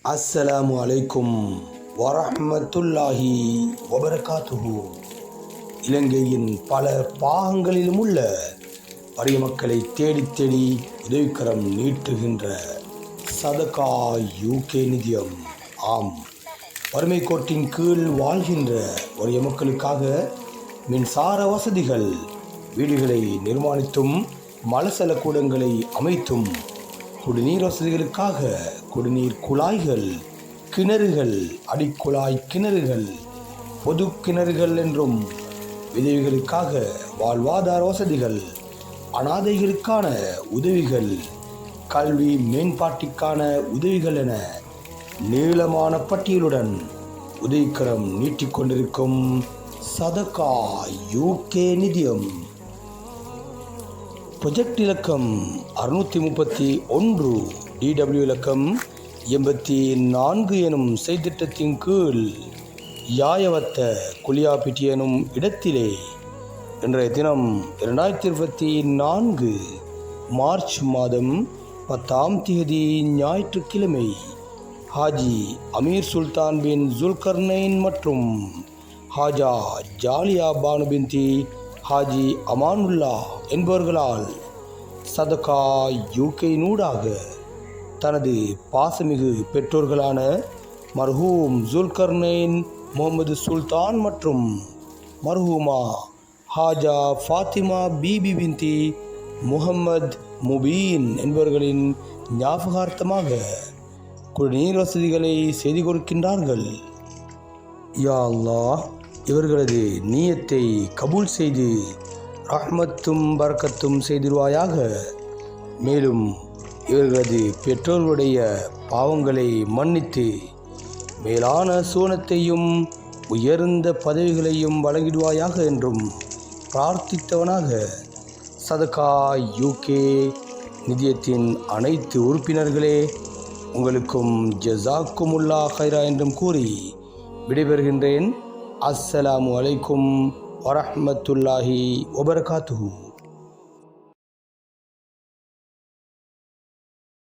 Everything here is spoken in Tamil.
அஸ்ஸலாமு அலைக்கும் வரஹ்மத்துல்லாஹி வபரகாத்துஹு. இலங்கையின் பல பாகங்களிலும் உள்ள வறிய மக்களை தேடி தேடி உதவிக்கரம் நீட்டுகின்ற சதகா யூகே நிதியம். ஆம், வறுமை கோட்டின் கீழ் வாழ்கின்ற வறிய மக்களுக்காக மின்சார வசதிகள், வீடுகளை நிர்மாணித்தும் மலசல கூடங்களை அமைத்தும், குடிநீர் வசதிகளுக்காக குடிநீர் குழாய்கள், கிணறுகள், அடிக்குழாய் கிணறுகள், பொது கிணறுகள் என்றும், விதவைகளுக்காக வாழ்வாதார வசதிகள், அனாதைகளுக்கான உதவிகள், கல்வி மேம்பாட்டிற்கான உதவிகள் என நீளமான பட்டியலுடன் உதவிக்கரம் நீட்டிக்கொண்டிருக்கும் சதகா யூகே நிதியம். ப்ரொஜெக்ட் இலக்கம் 631, DW இலக்கம் 84 எனும் செய்திட்டத்தின் கீழ் யாயவத்த குளியாப்பிட்டி எனும் இடத்திலே இன்றைய தினம் 2024 மார்ச் மாதம் 10ஆம் தேதி ஞாயிற்றுக்கிழமை ஹாஜி அமீர் சுல்தான் பின் ஜுல்கர்னைன் மற்றும் ஹாஜா ஜாலியா பானு பின்தி ஹாஜி அமானுல்லா என்பவர்களால் சதகா யூகேயினூடாக தனது பாசமிகு பெற்றோர்களான மர்ஹூம் ஜுல்கர்னைன் முகமது சுல்தான் மற்றும் மர்ஹூமா ஹாஜா ஃபாத்திமா பீபி பின்தி முகமது முபீன் என்பவர்களின் ஞாபகார்த்தமாக குடிநீர் வசதிகளை செய்து கொடுக்கின்றார்கள். யா அல்லாஹ், இவர்களது நியத்தை கபூல் செய்து ரஹ்மத்தும் பரக்கத்தும் செய்திருவாயாக. மேலும் இவர்களது பெற்றோர்களுடைய பாவங்களை மன்னித்து மேலான சூனத்தையும் உயர்ந்த பதவிகளையும் வழங்கிடுவாயாக என்றும் பிரார்த்தித்தவனாக சதகா யூகே நிதியத்தின் அனைத்து உறுப்பினர்களே, உங்களுக்கும் ஜஸாக்குமுல்லா ஹைரா என்றும் கூறி விடைபெறுகின்றேன். அஸ்ஸலாமு அலைக்கும் வரஹ்மத்துல்லாஹி வபரகாத்துஹு.